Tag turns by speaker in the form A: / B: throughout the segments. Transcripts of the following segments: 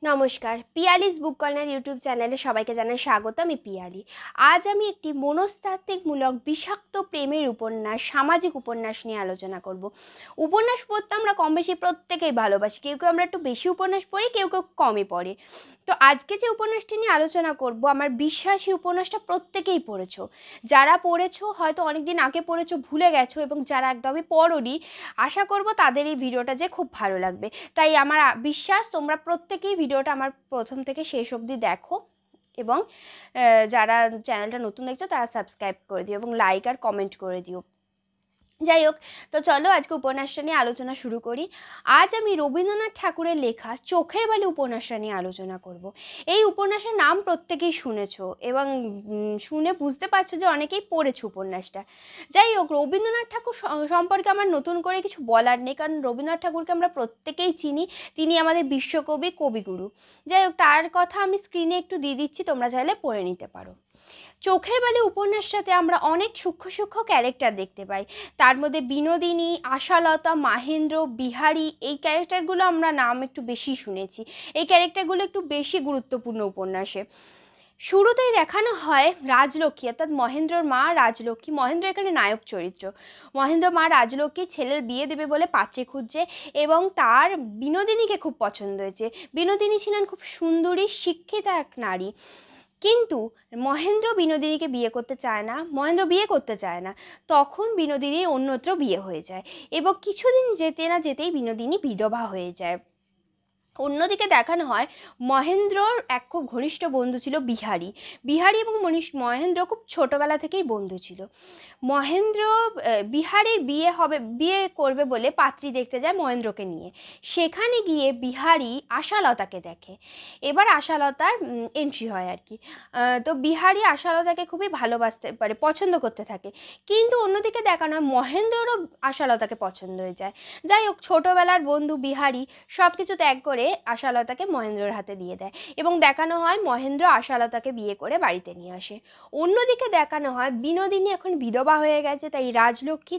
A: নমস্কার, পিয়ালিস বুক corner YouTube চ্যানেলে সবাইকে জানাই স্বাগত। আমি পিয়ালি। আজ আমি একটি মনস্তাত্ত্বিকমূলক বিষাক্ত প্রেমের উপন্যাস, সামাজিক উপন্যাস নিয়ে আলোচনা করব। উপন্যাস পড়তে আমরা কম বেশি প্রত্যেকেই ভালোবাসি। কেউ কেউ আমরা একটু বেশি উপন্যাস পড়ি, কেউ কেউ কমই পড়ে। তো আজকে যে উপন্যাসটি নিয়ে আলোচনা করব, আমার বিশ্বাস এই উপন্যাসটা প্রত্যেকেই পড়েছো। যারা পড়েছো হয়তো অনেক দিন আগে পড়েছো, ভুলে গেছো, এবং যারা একদমই পড়োনি, আশা করব তাদের এই ভিডিওটা যে খুব ভালো লাগবে। তাই আমার বিশ্বাস তোমরা প্রত্যেকেই ভিডিওটা আমার প্রথম থেকে শেষ অবধি দেখো, এবং যারা চ্যানেলটা নতুন দেখছো তারা সাবস্ক্রাইব করে দিও এবং লাইক আর কমেন্ট করে দিও। যাই হোক, তো চলো আজকে উপন্যাসটা নিয়ে আলোচনা শুরু করি। আজ আমি রবীন্দ্রনাথ ঠাকুরের লেখা চোখের বালি উপন্যাসটা নিয়ে আলোচনা করব। এই উপন্যাসের নাম প্রত্যেকেই শুনেছো, এবং শুনে বুঝতে পারছো যে অনেকেই পড়েছো উপন্যাসটা। যাই হোক, রবীন্দ্রনাথ ঠাকুর সম্পর্কে আমার নতুন করে কিছু বলার নেই, কারণ রবীন্দ্রনাথ ঠাকুরকে আমরা প্রত্যেকেই চিনি। তিনি আমাদের বিশ্বকবি, কবিগুরু। যাই হোক, তার কথা আমি স্ক্রিনে একটু দিয়ে দিচ্ছি, তোমরা চাইলে পড়ে নিতে পারো। চোখের বালি উপন্যাসটাতে আমরা অনেক সূক্ষ্ম সূক্ষ্ম ক্যারেক্টার দেখতে পাই। তার মধ্যে বিনোদিনী, আশালতা, মাহেন্দ্র, বিহারী, এই ক্যারেক্টারগুলো আমরা নাম একটু বেশি শুনেছি। এই ক্যারেক্টারগুলো একটু বেশি গুরুত্বপূর্ণ উপন্যাসে। শুরুতেই দেখানো হয় রাজলক্ষ্মী, অর্থাৎ মহেন্দ্রর মা রাজলক্ষ্মী। মহেন্দ্র এখানে নায়ক চরিত্র। মহেন্দ্র মা রাজলক্ষ্মী ছেলের বিয়ে দেবে বলে পাত্রী খুঁজছে, এবং তার বিনোদিনীকে খুব পছন্দ হয়েছে। বিনোদিনী ছিলেন খুব সুন্দরী, শিক্ষিতা এক নারী। কিন্তু মহেন্দ্র বিনোদিনীকে বিয়ে করতে চায় না, মহেন্দ্র বিয়ে করতে চায় না। তখন বিনোদিনীর অন্যত্র বিয়ে হয়ে যায়, এবং কিছুদিন যেতে না যেতেই বিনোদিনী বিধবা হয়ে যায়। অন্যদিকে দেখানো হয় মহেন্দ্রর এক খুব ঘনিষ্ঠ বন্ধু ছিল বিহারী। বিহারী এবং মহেন্দ্র খুব ছোটবেলা থেকেই বন্ধু ছিল। মহেন্দ্র বিহারীর বিয়ে করবে বলে পাত্রী দেখতে যায় মহেন্দ্রকে নিয়ে। সেখানে গিয়ে বিহারী আশালতাকে দেখে। এবার আশালতার এন্ট্রি হয় আর কি। তো বিহারী আশালতাকে খুবই ভালোবাসতে পারে, পছন্দ করতে থাকে। কিন্তু অন্যদিকে দেখানো হয় মহেন্দ্ররও আশালতাকে পছন্দ হয়ে যায়। যাই হোক, ছোটবেলার বন্ধু বিহারী সব কিছু ত্যাগ করে আশালতাকে মহেন্দ্রর হাতে দিয়ে দেয়, এবং দেখানো হয় মহেন্দ্র আশালতাকে বিয়ে করে বাড়িতে নিয়ে আসে। অন্যদিকে দেখানো হয় বিনোদিনী এখন বিধবা হয়ে গেছে, তাই রাজলক্ষ্মী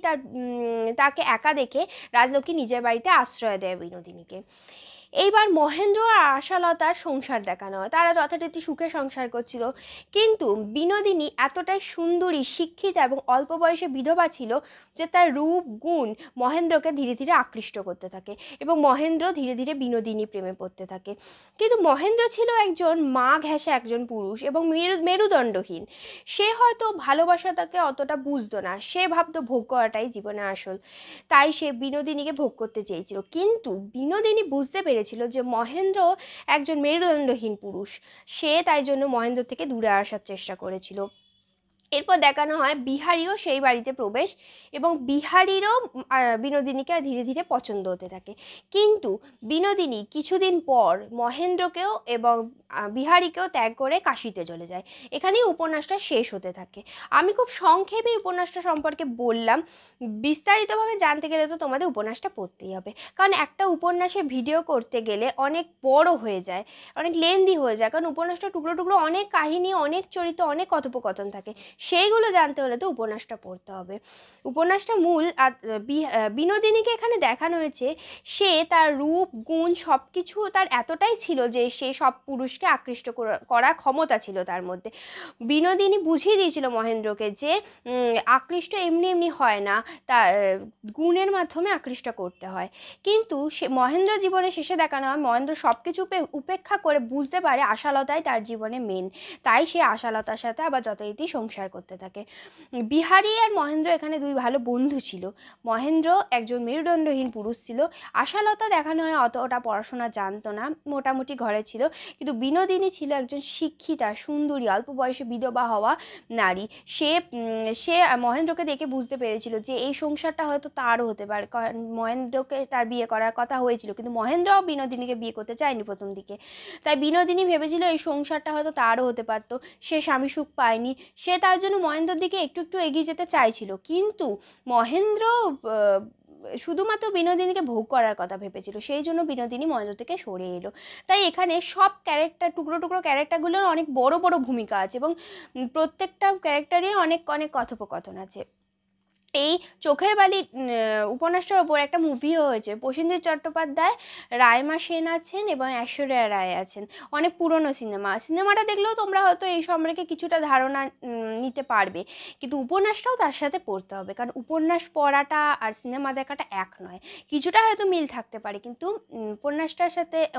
A: তাকে একা দেখে রাজলক্ষ্মী নিজের বাড়িতে আশ্রয় দেয় বিনোদিনীকে। এইবার মহেন্দ্র আর আশালতার সংসার দেখানো হয়। তারা যথারীতি সুখে সংসার করছিল, কিন্তু বিনোদিনী এতটাই সুন্দরী, শিক্ষিতা এবং অল্প বয়সে বিধবা ছিল যে তার রূপ গুণ মহেন্দ্রকে ধীরে ধীরে আকৃষ্ট করতে থাকে, এবং মহেন্দ্র ধীরে ধীরে বিনোদিনী প্রেমে পড়তে থাকে। কিন্তু মহেন্দ্র ছিল একজন মা ঘেঁষা একজন পুরুষ, এবং মেরুদণ্ডহীন। সে হয়তো ভালোবাসাটাকে অতটা বুঝতো না, সে ভাবতো ভোগ করাটাই জীবনে আসল। তাই সে বিনোদিনীকে ভোগ করতে চেয়েছিল, কিন্তু বিনোদিনী বুঝতে পেরেছিল যে মহেন্দ্র একজন মেরুদণ্ডহীন পুরুষ। সে তাই জন্য মহেন্দ্র থেকে দূরে আসার চেষ্টা করেছিল। এরপর দেখানো হয় বিহারীও সেই বাড়িতে প্রবেশ, এবং বিহারীরও বিনোদিনীকে ধীরে ধীরে পছন্দ হতে থাকে। কিন্তু বিনোদিনী কিছুদিন পর মহেন্দ্রকেও এবং বিহারীকেও ত্যাগ করে কাশিতে চলে যায়। এখানেই উপন্যাসটা শেষ হতে থাকে। আমি খুব সংক্ষেপে উপন্যাসটা সম্পর্কে বললাম। বিস্তারিতভাবে জানতে গেলে তো তোমাদের উপন্যাসটা পড়তেই হবে, কারণ একটা উপন্যাসের ভিডিও করতে গেলে অনেক বড় হয়ে যায়, অনেক লেন্দি হয়ে যায়, কারণ উপন্যাসটা টুকরো টুকরো অনেক কাহিনী, অনেক চরিত্র, অনেক কথোপকথন থাকে। সেইগুলো জানতে হলে তো উপন্যাসটা পড়তে হবে। উপন্যাসটা মূল বিনোদিনীকে এখানে দেখানো হয়েছে, সে তার রূপ গুণ সব কিছু তার এতটাই ছিল যে সে সব পুরুষকে আকৃষ্ট করার ক্ষমতা ছিল তার মধ্যে। বিনোদিনী বুঝিয়ে দিয়েছিল মহেন্দ্রকে যে আকৃষ্ট এমনি এমনি হয় না, তার গুণের মাধ্যমে আকৃষ্ট করতে হয়। কিন্তু সে মহেন্দ্র জীবনের শেষে দেখানো হয় মহেন্দ্র সব কিছু উপেক্ষা করে বুঝতে পারে আশালতাই তার জীবনে মেন। তাই সে আশালতার সাথে আবার যথারীতি সংসার করতে থাকে। বিহারী আর মহেন্দ্র এখানে দুই ভালো বন্ধু ছিল। মহেন্দ্র একজন মেরুদণ্ডহীন পুরুষ ছিল। আশালতা দেখানো হয় অতটা পড়াশোনা জানতো না, মোটামুটি ঘরে ছিল। কিন্তু বিনোদিনী ছিল একজন শিক্ষিতা, সুন্দরী, অল্প বয়সে বিধবা হওয়া নারী। সে সে মহেন্দ্রকে দেখে বুঝতে পেরেছিল যে এই সংসারটা হয়তো তারও হতে পারে। মহেন্দ্রকে তার বিয়ে করার কথা হয়েছিল, কিন্তু মহেন্দ্রও বিনোদিনীকে বিয়ে করতে চায়নি প্রথম দিকে। তাই বিনোদিনী ভেবেছিল এই সংসারটা হয়তো তারও হতে পারতো। সে স্বামী সুখ পায়নি, সে তার জন্য মহেন্দ্রর দিকে একটু একটু এগিয়ে যেতে চাইছিল, কিন্তু মহেন্দ্র শুধুমাত্র বিনোদিনীকে ভোগ করার কথা ভেবেছিল, সেই জন্য বিনোদিনী মহেন্দ্র থেকে সরে এলো। তাই এখানে সব ক্যারেক্টার, টুকরো টুকরো ক্যারেক্টারগুলোর অনেক বড় বড় ভূমিকা আছে, এবং প্রত্যেকটা ক্যারেক্টারই অনেক অনেক কথোপকথন আছে। এই চোখের বালি উপন্যাসটার ওপর একটা মুভিও হয়েছে। প্রসেনজিৎ চট্টোপাধ্যায়, রাইমা সেন আছেন এবং ঐশ্বরিয়া রায় আছেন। অনেক পুরনো সিনেমাটা দেখলেও তোমরা হয়তো এই সম্পর্কে কিছুটা ধারণা নিতে পারবে, কিন্তু উপন্যাসটাও তার সাথে পড়তে হবে, কারণ উপন্যাস পড়াটা আর সিনেমা দেখাটা এক নয়। কিছুটা হয়তো মিল থাকতে পারে, কিন্তু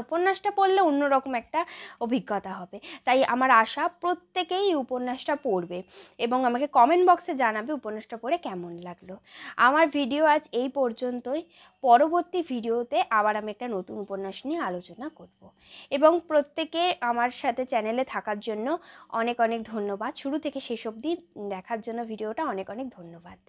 A: উপন্যাসটা পড়লে অন্যরকম একটা অভিজ্ঞতা হবে। তাই আমার আশা প্রত্যেকেই এই উপন্যাসটা পড়বে এবং আমাকে কমেন্ট বক্সে জানাবে উপন্যাসটা পড়ে কেমন লাগলো। আমার ভিডিও আজ এই পর্যন্তই। পরবর্তী ভিডিওতে আবার আমি একটা নতুন উপন্যাস নিয়ে আলোচনা করব এবং প্রত্যেকে আমার সাথে চ্যানেলে থাকার জন্য অনেক অনেক ধন্যবাদ। শুরু থেকে শেষ অবধি দেখার জন্য ভিডিওটা অনেক অনেক ধন্যবাদ।